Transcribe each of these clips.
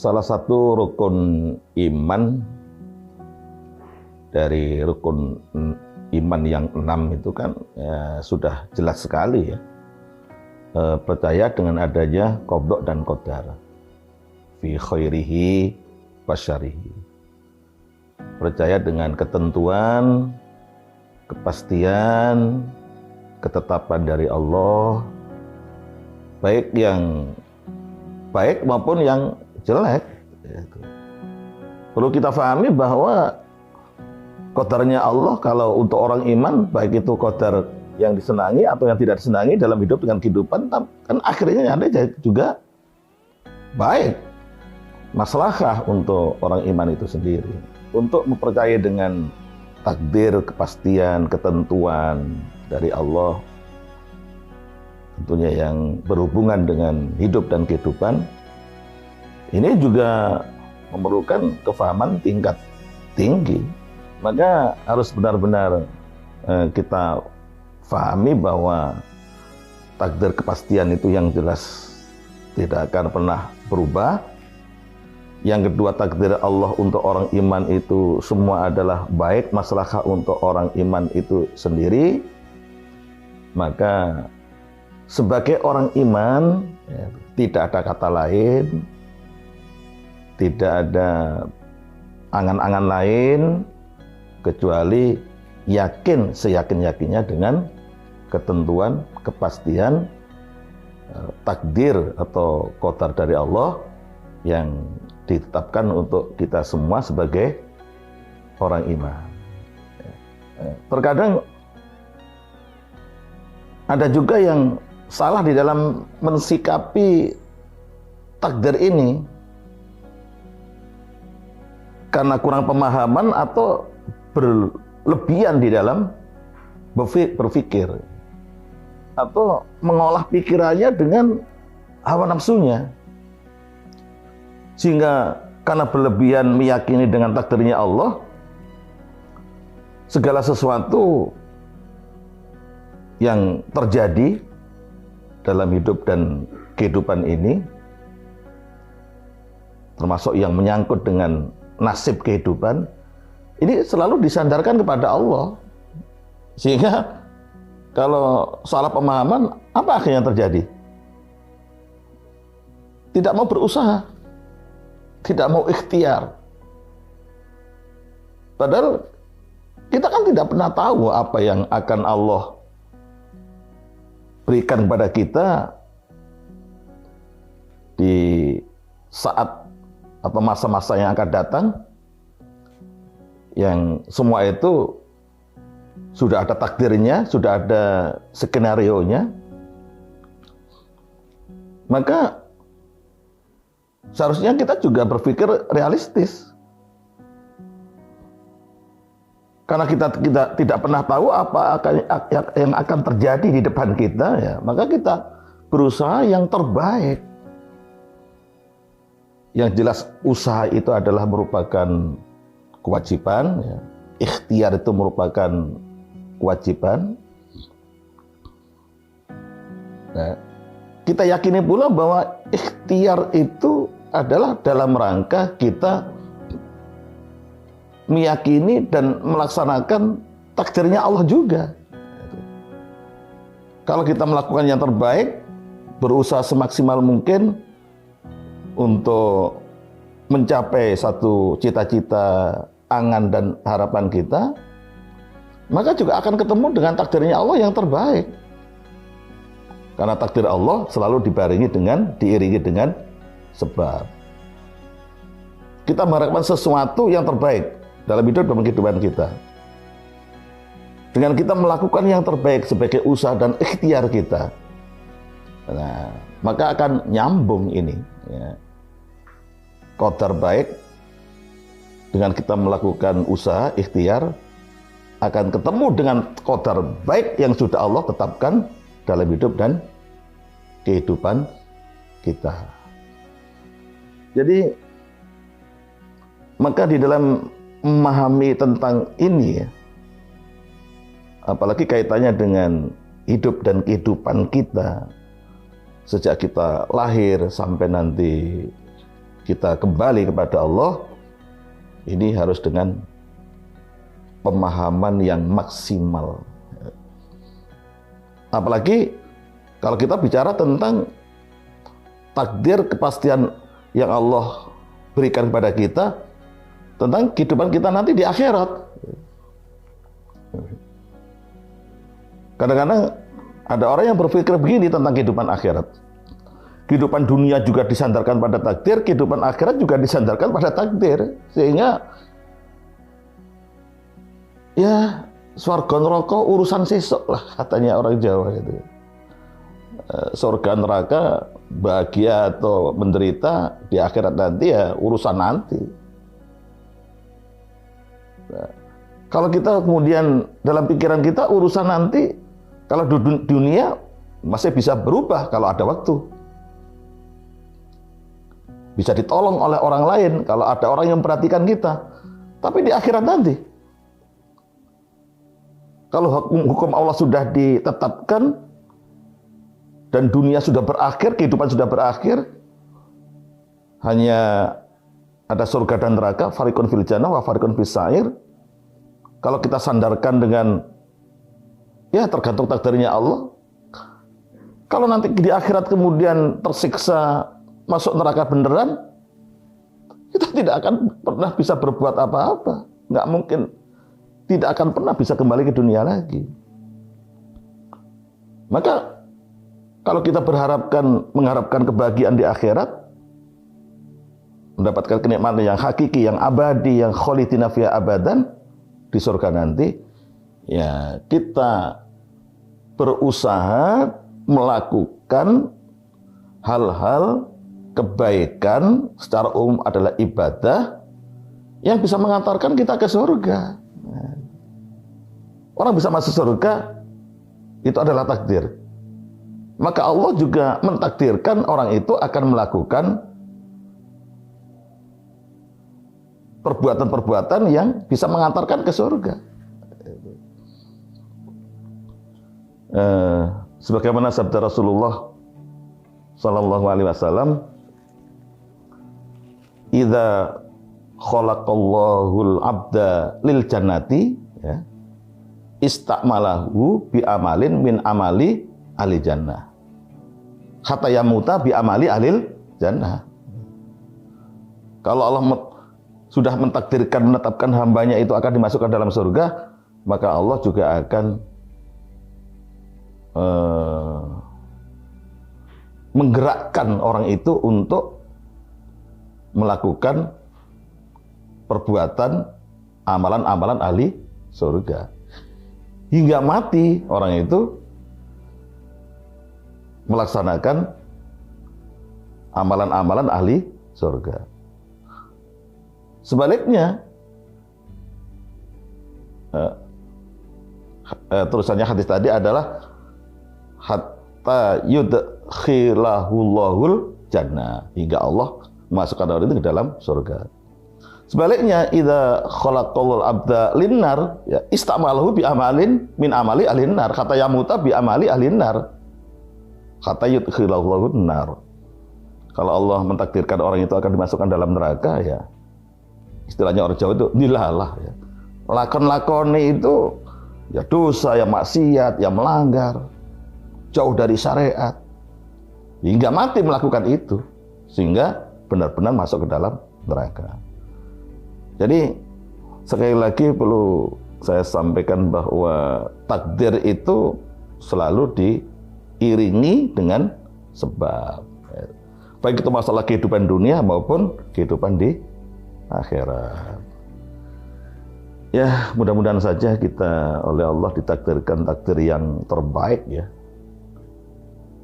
salah satu rukun iman dari rukun iman yang 6 itu kan ya, sudah jelas sekali ya, percaya dengan adanya qadha dan qadar fi khairihi wa syarrihi, percaya dengan ketentuan, kepastian, ketetapan dari Allah, baik yang baik maupun yang jelek. Perlu kita pahami bahwa qadarnya Allah kalau untuk orang iman, baik itu qadar yang disenangi atau yang tidak disenangi dalam hidup dengan kehidupan, kan akhirnya ada juga baik, maslahah untuk orang iman itu sendiri. Untuk mempercayai dengan takdir, kepastian, ketentuan dari Allah, tentunya yang berhubungan dengan hidup dan kehidupan, ini juga memerlukan kefahaman tingkat tinggi. Maka harus benar-benar kita fahami bahwa takdir kepastian itu yang jelas tidak akan pernah berubah. Yang kedua, takdir Allah untuk orang iman itu semua adalah baik, maslahah untuk orang iman itu sendiri. Maka sebagai orang iman ya, tidak ada kata lain, tidak ada angan-angan lain kecuali yakin seyakin-yakinnya dengan ketentuan, kepastian, takdir atau qadar dari Allah yang ditetapkan untuk kita semua sebagai orang iman. Terkadang ada juga yang salah di dalam mensikapi takdir ini karena kurang pemahaman atau berlebihan di dalam berpikir atau mengolah pikirannya dengan hawa nafsunya, sehingga karena berlebihan meyakini dengan takdirnya Allah, segala sesuatu yang terjadi dalam hidup dan kehidupan ini, termasuk yang menyangkut dengan nasib kehidupan, ini selalu disandarkan kepada Allah. Sehingga kalau salah pemahaman, apa akhirnya terjadi? Tidak mau berusaha, tidak mau ikhtiar. Padahal kita kan tidak pernah tahu apa yang akan Allah berikan kepada kita di saat atau masa-masa yang akan datang, yang semua itu sudah ada takdirnya, sudah ada skenario-nya. Maka seharusnya kita juga berpikir realistis. Karena kita tidak pernah tahu apa yang akan terjadi di depan kita, ya, maka kita berusaha yang terbaik. Yang jelas usaha itu adalah merupakan kewajiban, ya. Ikhtiar itu merupakan kewajiban. Nah, kita yakini pula bahwa ikhtiar itu adalah dalam rangka kita meyakini dan melaksanakan takdirnya Allah juga. Kalau kita melakukan yang terbaik, berusaha semaksimal mungkin untuk mencapai satu cita-cita, angan dan harapan kita, maka juga akan ketemu dengan takdirnya Allah yang terbaik. Karena takdir Allah selalu diiringi dengan sebab. Kita mengharapkan sesuatu yang terbaik dalam hidup dan kehidupan kita. Dengan kita melakukan yang terbaik sebagai usaha dan ikhtiar kita, nah, maka akan nyambung ini, ya. Qadar baik dengan kita melakukan usaha, ikhtiar, akan ketemu dengan qadar baik yang sudah Allah tetapkan dalam hidup dan kehidupan kita. Jadi, maka di dalam memahami tentang ini, ya, apalagi kaitannya dengan hidup dan kehidupan kita sejak kita lahir sampai nanti kita kembali kepada Allah, ini harus dengan pemahaman yang maksimal. Apalagi kalau kita bicara tentang takdir, kepastian yang Allah berikan kepada kita tentang kehidupan kita nanti di akhirat. Kadang-kadang ada orang yang berpikir begini tentang kehidupan akhirat. Kehidupan dunia juga disandarkan pada takdir, kehidupan akhirat juga disandarkan pada takdir. Sehingga ya surga neraka urusan sesuk lah, katanya orang Jawa itu. Surga neraka, bahagia atau menderita di akhirat nanti ya urusan nanti. Nah, kalau kita kemudian dalam pikiran kita urusan nanti, kalau dunia masih bisa berubah kalau ada waktu. Bisa ditolong oleh orang lain kalau ada orang yang memperhatikan kita. Tapi di akhirat nanti, kalau hukum Allah sudah ditetapkan dan dunia sudah berakhir, kehidupan sudah berakhir, hanya ada surga dan neraka, fariqun fil jannah wa fariqun fis sa'ir. Kalau kita sandarkan dengan ya tergantung takdirnya Allah. Kalau nanti di akhirat kemudian tersiksa masuk neraka beneran, kita tidak akan pernah bisa berbuat apa-apa. Nggak mungkin, tidak akan pernah bisa kembali ke dunia lagi. Maka kalau kita mengharapkan kebahagiaan di akhirat, mendapatkan kenikmatan yang hakiki, yang abadi, yang khalidina fiha abadan di surga nanti, ya kita berusaha melakukan hal-hal kebaikan secara umum adalah ibadah yang bisa mengantarkan kita ke surga. Orang bisa masuk surga itu adalah takdir. Maka Allah juga mentakdirkan orang itu akan melakukan perbuatan-perbuatan yang bisa mengantarkan ke surga. Sebagaimana sabda Rasulullah Sallallahu Alaihi Wasallam, "Idza khalaqallahul abda lil jannati, ya, istakmalahu bi amalin min amali ahli jannah, hatta yamuta bi amali ahli jannah." Kalau Allah sudah mentakdirkan, menetapkan hambanya itu akan dimasukkan dalam surga, maka Allah juga akan menggerakkan orang itu untuk melakukan perbuatan amalan-amalan ahli surga. Hingga mati orang itu melaksanakan amalan-amalan ahli surga. Sebaliknya, terusannya hadis tadi adalah hatta yudkhilahullahul jannah, hingga Allah memasukkan orang itu ke dalam surga. Sebaliknya, idza khalaqal abda linnar, ya, istamalahu bi amalin min amali ahlin nar, kata yamuta bi amali ahlin nar, kata yudkhilahullahun nar. Kalau Allah mentakdirkan orang itu akan dimasukkan dalam neraka, ya istilahnya orang Jawa itu nilalah, ya. Lakon-lakoni itu ya dosa, ya maksiat, ya melanggar, jauh dari syariat, hingga mati melakukan itu, sehingga benar-benar masuk ke dalam neraka. Jadi sekali lagi perlu saya sampaikan bahwa takdir itu selalu diiringi dengan sebab, baik itu masalah kehidupan dunia maupun kehidupan di akhirat. Ya, mudah-mudahan saja kita oleh Allah ditakdirkan takdir yang terbaik, ya,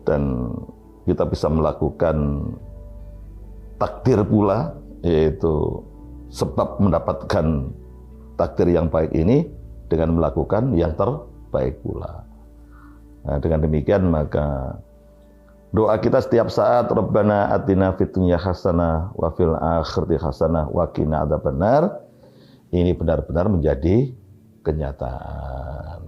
dan kita bisa melakukan takdir pula, yaitu sebab mendapatkan takdir yang baik ini dengan melakukan yang terbaik pula. Nah, dengan demikian maka doa kita setiap saat, Rabbana atina fid dunya hasanah wa fil akhirati hasanah wa qina adzabannar, ini benar-benar menjadi kenyataan.